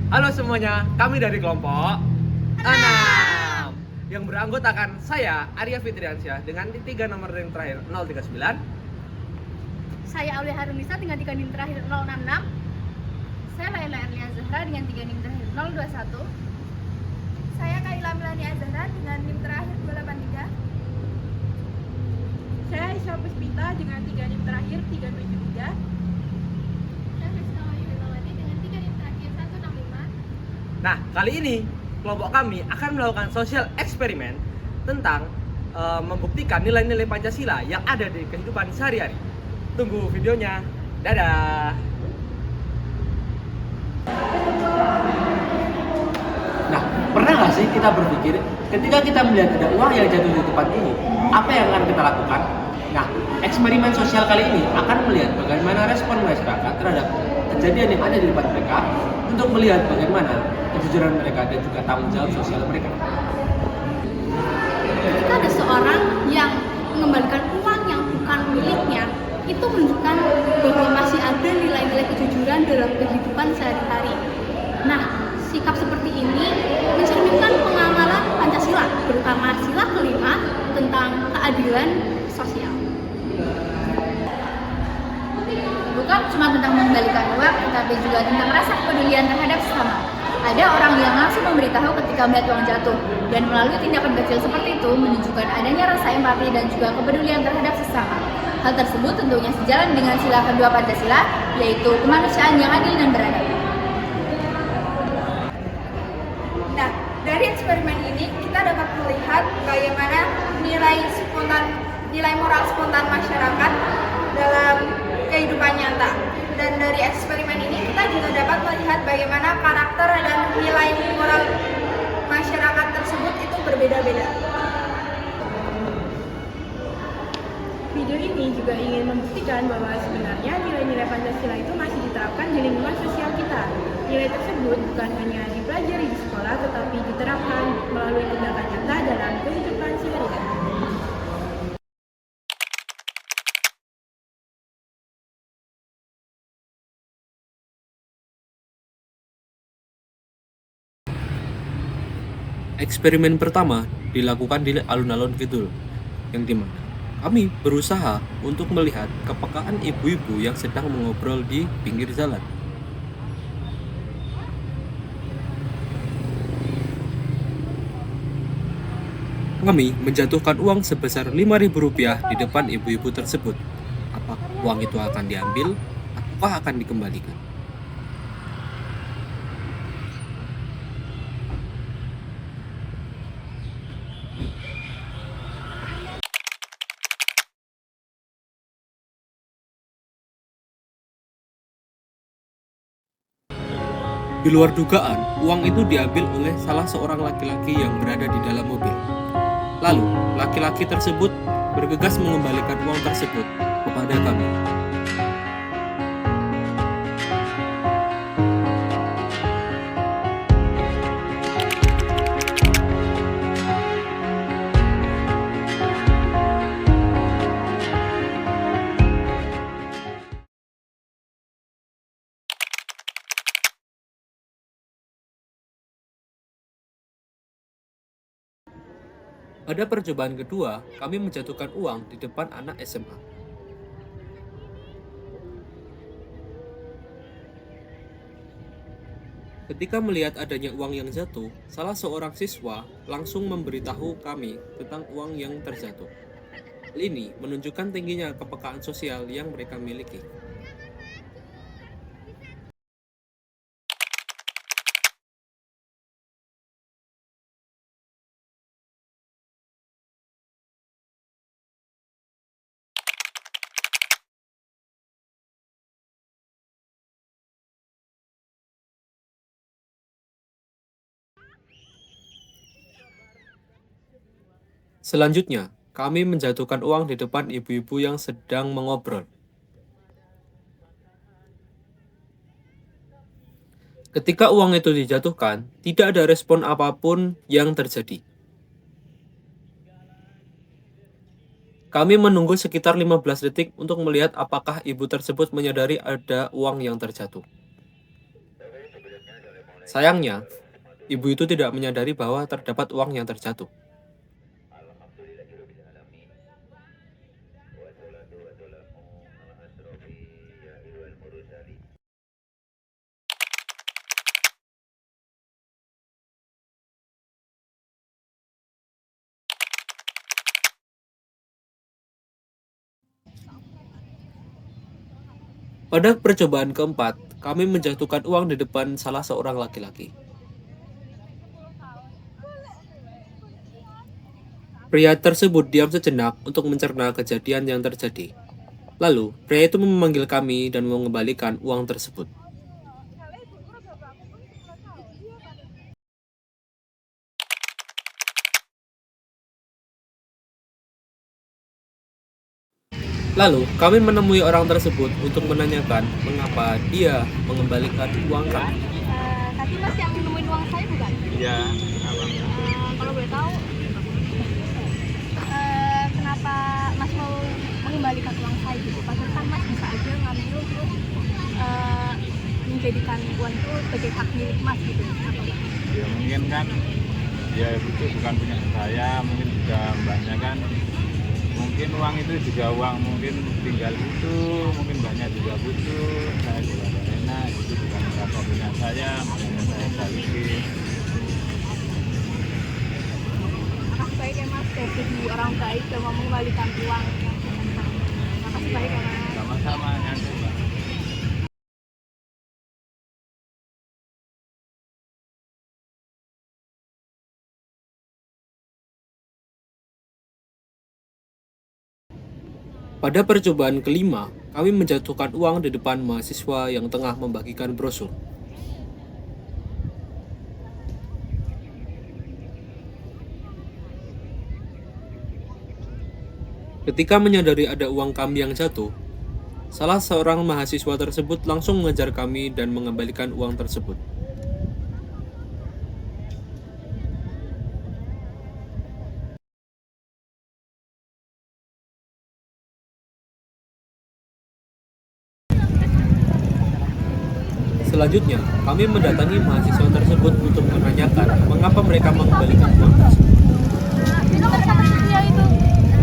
Halo semuanya, kami dari kelompok 6 yang beranggotakan saya Arya Fitriansyah dengan 3 nomor ring terakhir 039. Saya Aulia Harunisa dengan 3 NIM terakhir 066. Saya Laila Erlia Zahra dengan 3 NIM terakhir 021. Saya Kaila Milani Azahra dengan NIM terakhir 283. Saya Isya Puspita dengan 3 NIM terakhir 373. Saya Rizka Wahyudawati dengan 3 NIM terakhir 165. Nah, kali ini kelompok kami akan melakukan sosial eksperimen tentang membuktikan nilai-nilai Pancasila yang ada di kehidupan sehari-hari. Tunggu videonya. Dadah. Nah, pernah nggak sih kita berpikir ketika kita melihat ada uang yang jatuh di tempat ini, apa yang akan kita lakukan? Nah, eksperimen sosial kali ini akan melihat bagaimana respon masyarakat terhadap kejadian yang ada di depan mereka untuk melihat bagaimana kejujuran mereka dan juga tanggung jawab sosial mereka. Ketika ada seorang yang mengembalikan uang yang bukan miliknya, itu menunjukkan bahwa masih ada nilai-nilai kejujuran dalam kehidupan sehari-hari. Nah, sikap seperti ini mencerminkan pengamalan Pancasila, terutama sila kelima tentang keadilan sosial. Bukan cuma tentang mengembalikan uang, tetapi juga tentang rasa kepedulian terhadap sesama. Ada orang yang langsung memberitahu ketika melihat uang jatuh, dan melalui tindakan kecil seperti itu menunjukkan adanya rasa empati dan juga kepedulian terhadap sesama. Hal tersebut tentunya sejalan dengan sila kedua Pancasila, yaitu kemanusiaan yang adil dan beradab. Nah, dari eksperimen ini kita dapat melihat bagaimana nilai moral spontan masyarakat dalam kehidupan nyata. Dan dari eksperimen ini kita juga dapat melihat bagaimana karakter dan nilai moral masyarakat tersebut itu berbeda-beda. Video ini juga ingin membuktikan bahwa sebenarnya nilai-nilai Pancasila itu masih diterapkan di lingkungan sosial kita. Nilai tersebut bukan hanya dipelajari di sekolah, tetapi diterapkan melalui tindakan nyata dalam kehidupan sehari-hari. Eksperimen pertama dilakukan di alun-alun Kidul, yang dimana kami berusaha untuk melihat kepekaan ibu-ibu yang sedang mengobrol di pinggir jalan. Kami menjatuhkan uang sebesar Rp5.000 di depan ibu-ibu tersebut. Apakah uang itu akan diambil ataukah akan dikembalikan? Di luar dugaan, uang itu diambil oleh salah seorang laki-laki yang berada di dalam mobil. Lalu, laki-laki tersebut bergegas mengembalikan uang tersebut kepada kami. Pada percobaan kedua, kami menjatuhkan uang di depan anak SMA. Ketika melihat adanya uang yang jatuh, salah seorang siswa langsung memberitahu kami tentang uang yang terjatuh. Hal ini menunjukkan tingginya kepekaan sosial yang mereka miliki. Selanjutnya, kami menjatuhkan uang di depan ibu-ibu yang sedang mengobrol. Ketika uang itu dijatuhkan, tidak ada respon apapun yang terjadi. Kami menunggu sekitar 15 detik untuk melihat apakah ibu tersebut menyadari ada uang yang terjatuh. Sayangnya, ibu itu tidak menyadari bahwa terdapat uang yang terjatuh. Pada percobaan keempat, kami menjatuhkan uang di depan salah seorang laki-laki. Pria tersebut diam sejenak untuk mencerna kejadian yang terjadi. Lalu, pria itu memanggil kami dan mengembalikan uang tersebut. Lalu, kami menemui orang tersebut untuk menanyakan mengapa dia mengembalikan uang kami. Tadi Mas yang nemuin uang saya bukan? Iya, Kalau boleh tahu, kenapa Mas mau mengembalikan uang saya gitu? Padahal kan Mas bisa aja ngambil terus menjadikan uang itu sebagai hak milik Mas gitu. ya mungkin kan ya itu bukan punya saya, mungkin juga mbaknya kan mungkin uang itu juga uang mungkin tinggal butuh, mungkin mbaknya juga butuh, saya juga gak enak, itu bukan apa punya saya, makanya saya balikin. Makasih baik ya Mas, dari segi orang baik dan mau mengembalikan uang. Makasih baik ya Mas. Sama-sama nanti mbak. Pada percobaan kelima, kami menjatuhkan uang di depan mahasiswa yang tengah membagikan brosur. Ketika menyadari ada uang kami yang jatuh, salah seorang mahasiswa tersebut langsung mengejar kami dan mengembalikan uang tersebut. Selanjutnya, kami mendatangi mahasiswa tersebut untuk menanyakan mengapa mereka mengembalikan uang tersebut. Itu kan kata dia itu.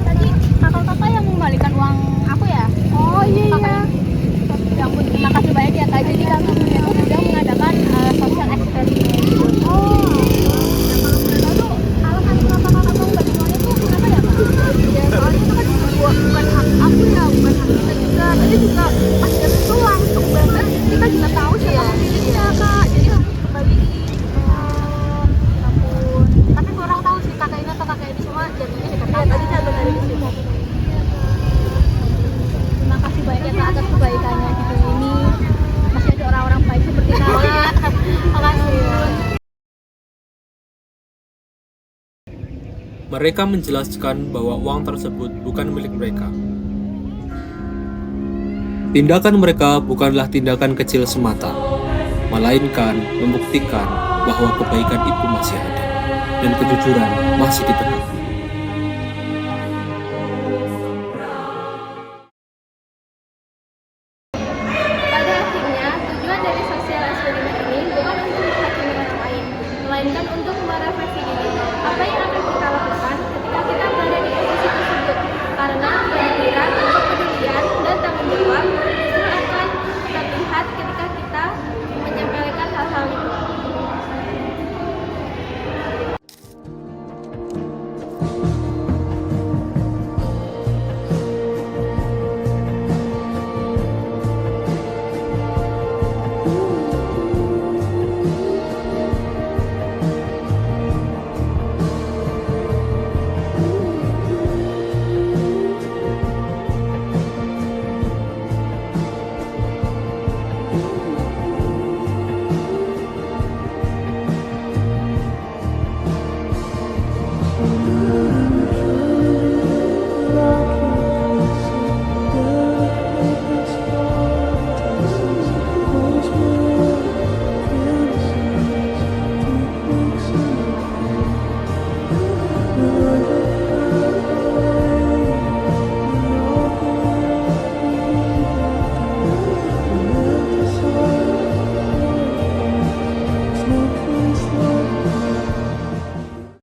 Tadi kakak yang mengembalikan uang aku ya? Oh iya. Ya ampun, terima kasih banyak ya Kak. Jadi kami itu sudah mengadakan social eksperimen gitu. Oh. Lalu alasan kenapa kakak mau mengembalikan uang itu kenapa ya Kak? Ya soalnya itu kan bukan hak aku ya, bukan hak kita juga. Tadi juga pas jatuh itu langsung banget. Kita juga tahu siapa pemiliknya Kak. Jadi kembaliin. Ampun. Tapi kurang tahu sih kakak ini atau kakak ini, cuma jatuhnya dekat kakak. Tadi jatuh dari situ. Terima kasih banyak ya Kak atas kebaikannya gitu. Ini masih ada orang-orang baik seperti kakak. Makasih. Mereka menjelaskan bahwa uang tersebut bukan milik mereka. Tindakan mereka bukanlah tindakan kecil semata, melainkan membuktikan bahwa kebaikan itu masih ada dan kejujuran masih ditegakkan.